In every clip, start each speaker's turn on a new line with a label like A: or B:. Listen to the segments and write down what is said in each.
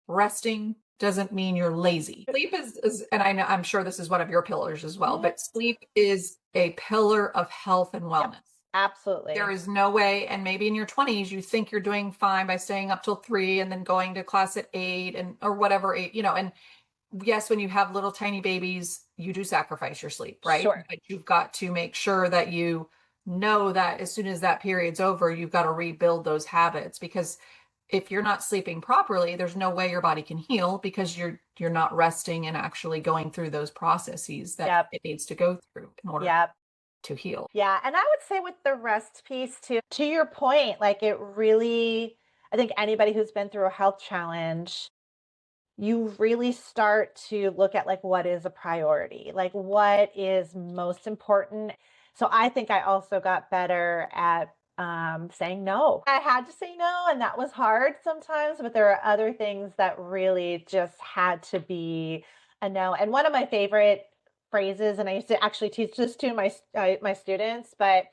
A: resting doesn't mean you're lazy. Sleep is, and I know, I'm sure this is one of your pillars as well, but sleep is a pillar of health and
B: Yep,
A: wellness. There
B: absolutely.
A: is no way, and maybe in your 20s, you think you're doing fine by staying up till 3 and then going to class at 8 and or whatever, 8, and yes, when you have little tiny babies, you do sacrifice your sleep, right?
B: Sure.
A: But you've got to make sure that you know that as soon as that period's over, you've got to rebuild those habits because if you're not sleeping properly, there's no way your body can heal because you're not resting and actually going through those processes that
B: Yep.
A: it needs to go through in order
B: Yep.
A: to heal.
B: Yeah. And I would say with the rest piece too, to your point, like it really, I think anybody who's been through a health challenge, you really start to look at like what is a priority, like what is most important. So I think I also got better at saying no. I had to say no, and that was hard sometimes, but there are other things that really just had to be a no. And one of my favorite phrases, and I used to actually teach this to my students, but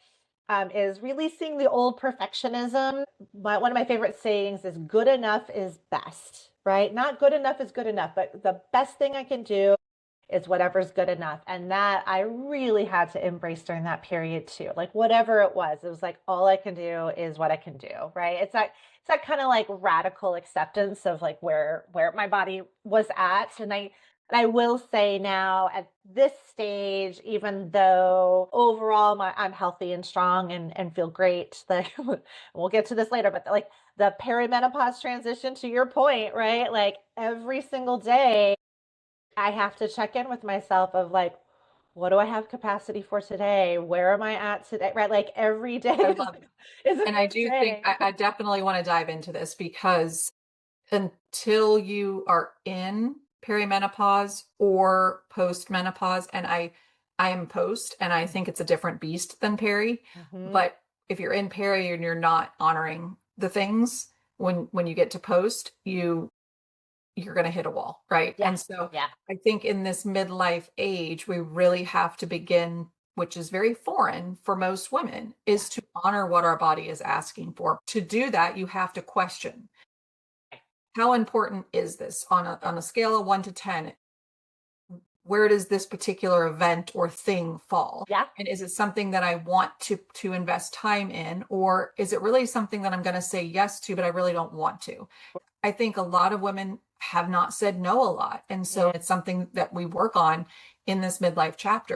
B: is releasing the old perfectionism. One of my favorite sayings is good enough is best, right? Not good enough is good enough, but the best thing I can do is whatever's good enough. And that I really had to embrace during that period too. Like whatever it was like all I can do is what I can do, right? It's that kind of like radical acceptance of like where my body was at. And I will say now at this stage, even though overall I'm healthy and strong and feel great, like we'll get to this later, but like the perimenopause transition to your point, right? Like every single day I have to check in with myself of like, what do I have capacity for today? Where am I at today? Right? Like every day
A: I
B: is,
A: love it.
B: is a
A: And I
B: new
A: do think
B: day.
A: I definitely want to dive into this because until you are in perimenopause or postmenopause, and I am post, and I think it's a different beast than peri.
B: Mm-hmm.
A: But if you're in peri and you're not honoring the things when you get to post, you're going to hit a wall, right?
B: Yeah.
A: And so
B: Yeah.
A: I think in this midlife age, we really have to begin, which is very foreign for most women,
B: Yeah.
A: is to honor what our body is asking for. To do that, you have to question how important is this on a scale of 1 to 10? Where does this particular event or thing fall?
B: Yeah.
A: And is it something that I want to invest time in, or is it really something that I'm going to say yes to, but I really don't want to? I think a lot of women have not said no a lot. And so
B: Yeah.
A: it's something that we work on in this midlife chapter.